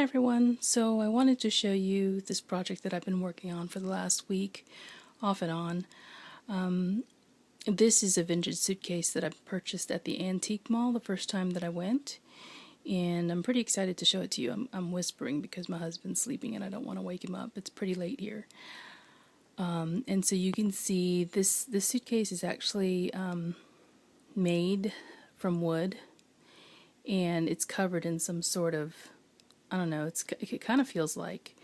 everyone, so I wanted to show you this project that I've been working on for the last week, off and on. This is a vintage suitcase that I purchased at the antique mall the first time that I went, and I'm pretty excited to show it to you. I'm whispering because my husband's sleeping and I don't want to wake him up. It's pretty late here. And so you can see this suitcase is actually made from wood, and it's covered in some sort of, I don't know, it kind of feels like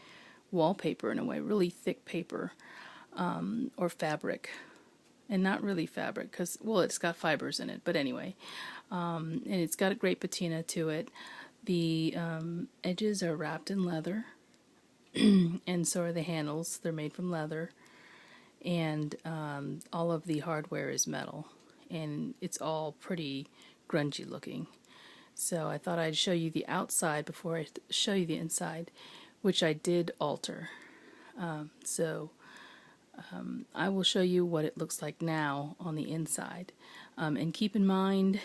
wallpaper in a way, really thick paper, or fabric. And not really fabric because, well, it's got fibers in it, but anyway. And it's got a great patina to it. The edges are wrapped in leather, and so are the handles. They're made from leather. And all of the hardware is metal. And it's all pretty grungy looking. So I thought I'd show you the outside before I show you the inside, which I did alter. I will show you what it looks like now on the inside. And keep in mind,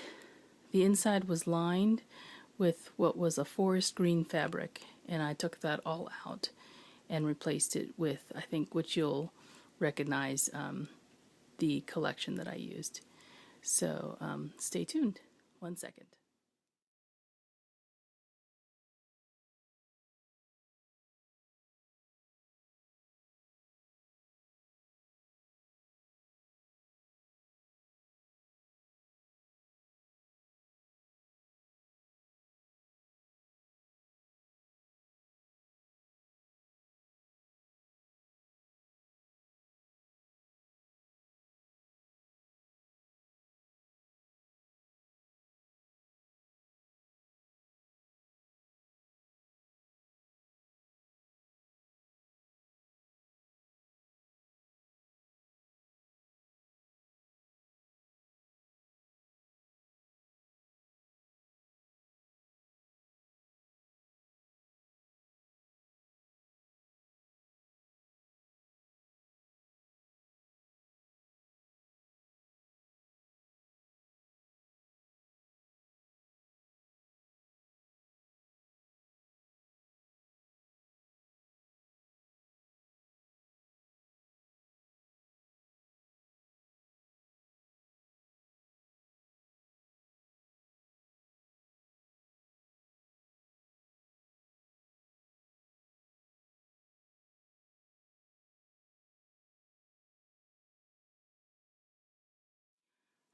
the inside was lined with what was a forest green fabric, and I took that all out and replaced it with, I think, which you'll recognize, the collection that I used. So stay tuned. 1 second.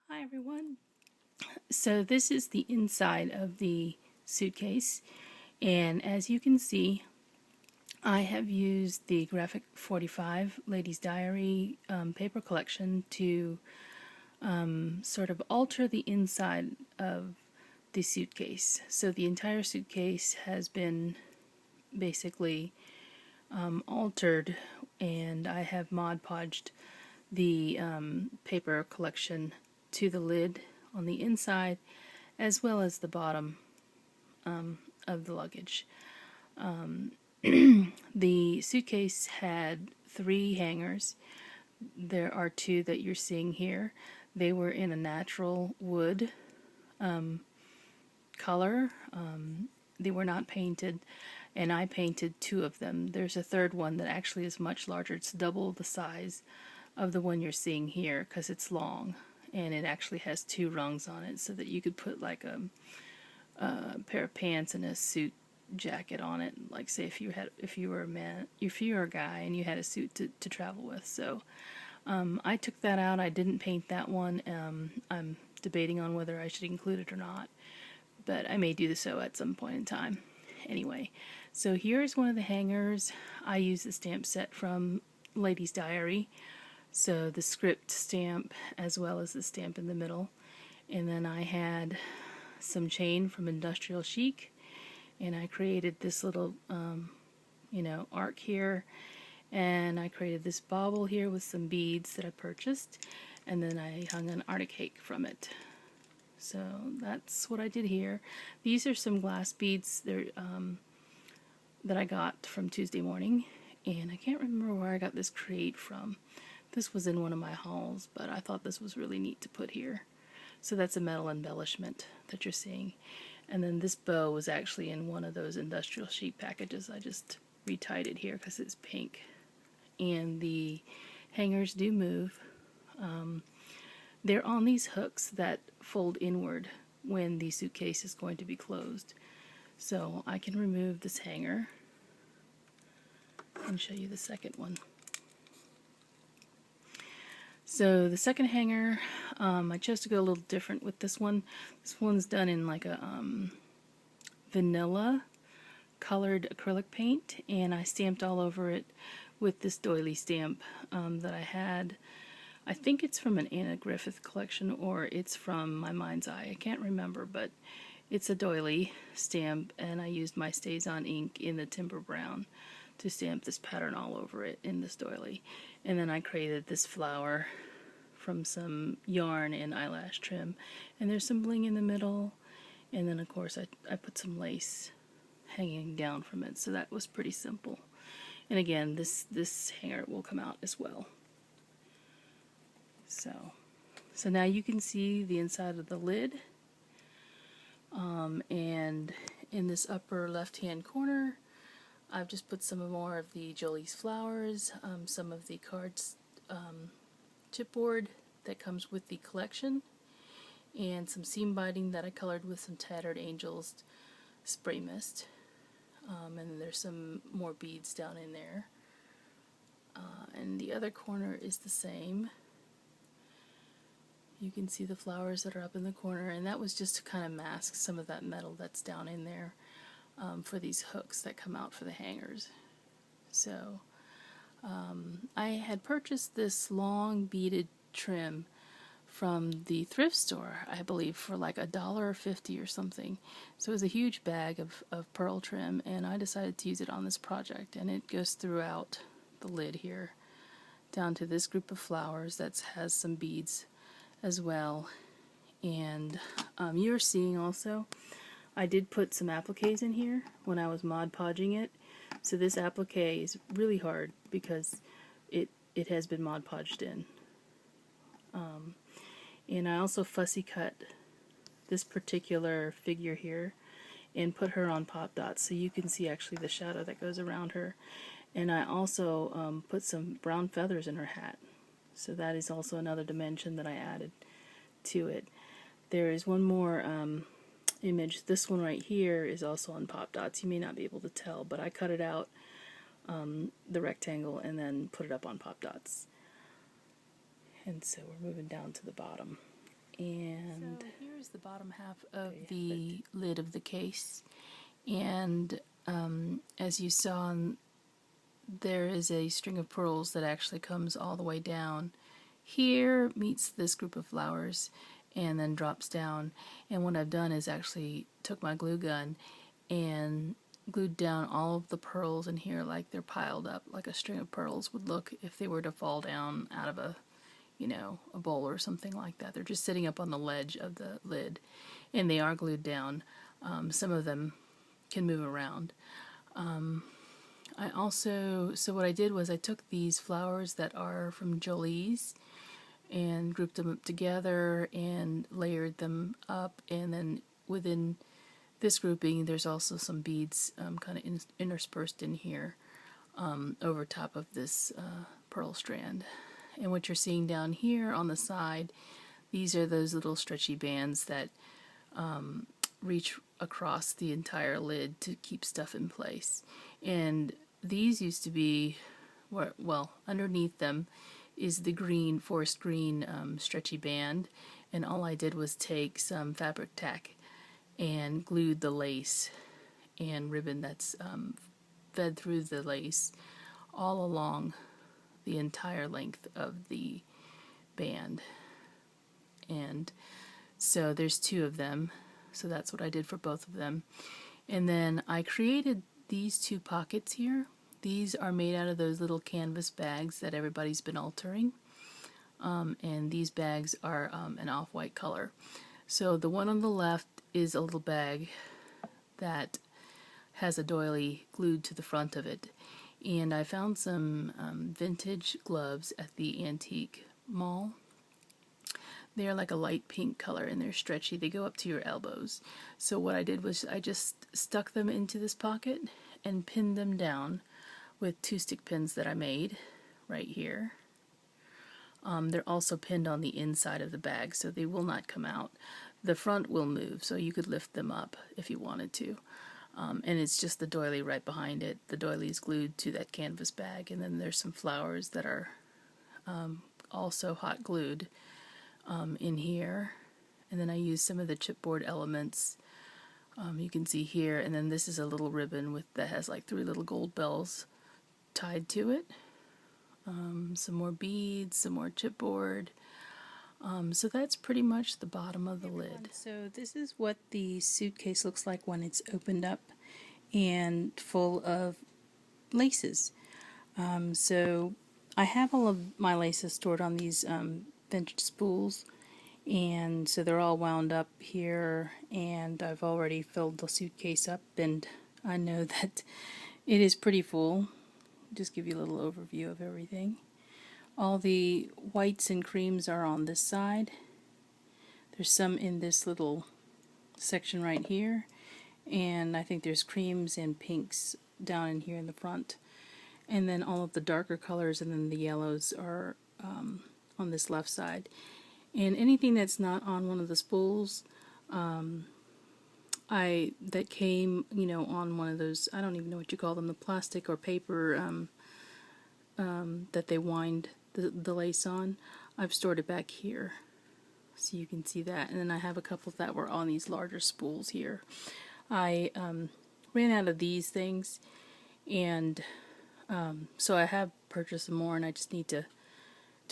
Hi everyone. So this is the inside of the suitcase, and as you can see, I have used the Graphic 45 Ladies Diary paper collection to sort of alter the inside of the suitcase. So the entire suitcase has been basically altered, and I have Mod Podged the paper collection to the lid on the inside, as well as the bottom of the luggage. The suitcase had 3 hangers. There are 2 that you're seeing here. They were in a natural wood color. They were not painted, and I painted 2 of them. There's a third one that actually is much larger. It's double the size of the one you're seeing here because it's long, and it actually has 2 rungs on it so that you could put like a pair of pants and a suit jacket on it, like say if you were a guy and you had a suit to travel with. So I took that out. I didn't paint that one. I'm debating on whether I should include it or not, but I may do so at some point in time. Anyway, so here's one of the hangers. I use the stamp set from Ladies Diary, so the script stamp as well as the stamp in the middle. And then I had some chain from Industrial Chic, and I created this little arc here, and I created this bauble here with some beads that I purchased, and then I hung an Arctic cake from it. So that's what I did here. These are some glass beads that I got from Tuesday Morning, and I can't remember where I got this crate from. This was in one of my hauls, but I thought this was really neat to put here. So that's a metal embellishment that you're seeing. And then this bow was actually in one of those industrial sheet packages. I just retied it here because it's pink. And the hangers do move. They're on these hooks that fold inward when the suitcase is going to be closed. So I can remove this hanger and show you the second one. So the second hanger, I chose to go a little different with this one. This one's done in like a vanilla colored acrylic paint, and I stamped all over it with this doily stamp that I had. I think it's from an Anna Griffith collection, or it's from my mind's eye. I can't remember, but it's a doily stamp, and I used my StazOn ink in the timber brown to stamp this pattern all over it in this doily. And then I created this flower from some yarn and eyelash trim, and there's some bling in the middle, and then of course I put some lace hanging down from it, so that was pretty simple. And again, this hanger will come out as well. So now you can see the inside of the lid, and in this upper left hand corner I've just put some more of the Jolie's flowers, some of the cards chipboard that comes with the collection, and some seam binding that I colored with some Tattered Angels spray mist, and then there's some more beads down in there, and the other corner is the same. You can see the flowers that are up in the corner, and that was just to kind of mask some of that metal that's down in there for these hooks that come out for the hangers. So I had purchased this long beaded trim from the thrift store, I believe, for like $1.50 or something. So it was a huge bag of pearl trim, and I decided to use it on this project, and it goes throughout the lid here down to this group of flowers that has some beads as well. And you're seeing also I did put some appliques in here when I was Mod Podging it. So this applique is really hard because it has been Mod Podged in. And I also fussy cut this particular figure here and put her on pop dots so you can see actually the shadow that goes around her. And I also put some brown feathers in her hat. So that is also another dimension that I added to it. There is one more image. This one right here is also on pop dots. You may not be able to tell, but I cut it out, the rectangle, and then put it up on pop dots. And so we're moving down to the bottom. And so here's the bottom half of the lid of the case. And as you saw, there is a string of pearls that actually comes all the way down here, meets this group of flowers, and then drops down. And what I've done is actually took my glue gun and glued down all of the pearls in here like they're piled up, like a string of pearls would look if they were to fall down out of a, you know, a bowl or something like that. They're just sitting up on the ledge of the lid, and they are glued down. Some of them can move around. So what I did was I took these flowers that are from Jolie's and grouped them up together and layered them up, and then within this grouping there's also some beads kind of interspersed in here over top of this pearl strand. And what you're seeing down here on the side, these are those little stretchy bands that reach across the entire lid to keep stuff in place. And these used to be, well, underneath them is the green, forest green stretchy band, and all I did was take some fabric tack and glued the lace and ribbon that's fed through the lace all along the entire length of the band. And so there's two of them, so that's what I did for both of them. And then I created these two pockets here. These are made out of those little canvas bags that everybody's been altering, and these bags are an off-white color. So the one on the left is a little bag that has a doily glued to the front of it, and I found some vintage gloves at the antique mall They are like a light pink color and they're stretchy. They go up to your elbows. So what I did was I just stuck them into this pocket and pinned them down with 2 stick pins that I made right here. They're also pinned on the inside of the bag, so they will not come out. The front will move, so you could lift them up if you wanted to. And it's just the doily right behind it. The doily is glued to that canvas bag, and then there's some flowers that are also hot glued in here. And then I used some of the chipboard elements you can see here, and then this is a little ribbon that has like 3 little gold bells tied to it. Some more beads, some more chipboard. So that's pretty much the bottom of the lid. So this is what the suitcase looks like when it's opened up and full of laces. So I have all of my laces stored on these vintage spools, and so they're all wound up here, and I've already filled the suitcase up, and I know that it is pretty full. Just give you a little overview of everything. All the whites and creams are on this side. There's some in this little section right here, and I think there's creams and pinks down in here in the front. And then all of the darker colors and then the yellows are on this left side. And anything that's not on one of the spools that came, on one of those, I don't even know what you call them, the plastic or paper that they wind the lace on, I've stored it back here, so you can see that. And then I have a couple that were on these larger spools here. I ran out of these things, and so I have purchased some more, and I just need to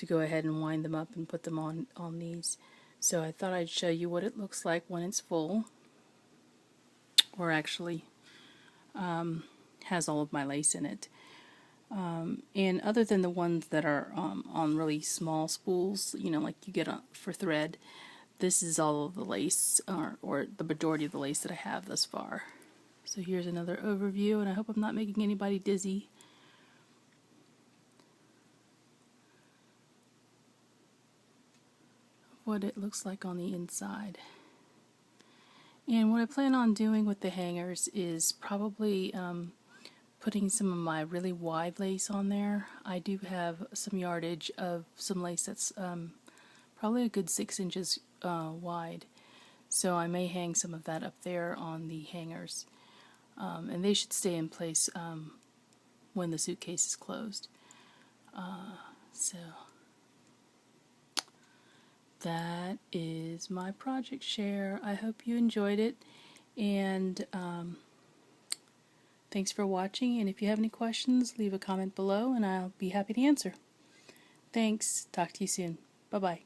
go ahead and wind them up and put them on these. So I thought I'd show you what it looks like when it's full, or actually has all of my lace in it. And other than the ones that are on really small spools, like you get for thread, this is all of the lace, or the majority of the lace that I have thus far. So here's another overview, and I hope I'm not making anybody dizzy. What it looks like on the inside. And what I plan on doing with the hangers is probably putting some of my really wide lace on there. I do have some yardage of some lace that's probably a good 6 inches wide, so I may hang some of that up there on the hangers, and they should stay in place when the suitcase is closed. So that is my project share. I hope you enjoyed it, and thanks for watching, and if you have any questions, leave a comment below and I'll be happy to answer. Thanks. Talk to you soon. Bye-bye.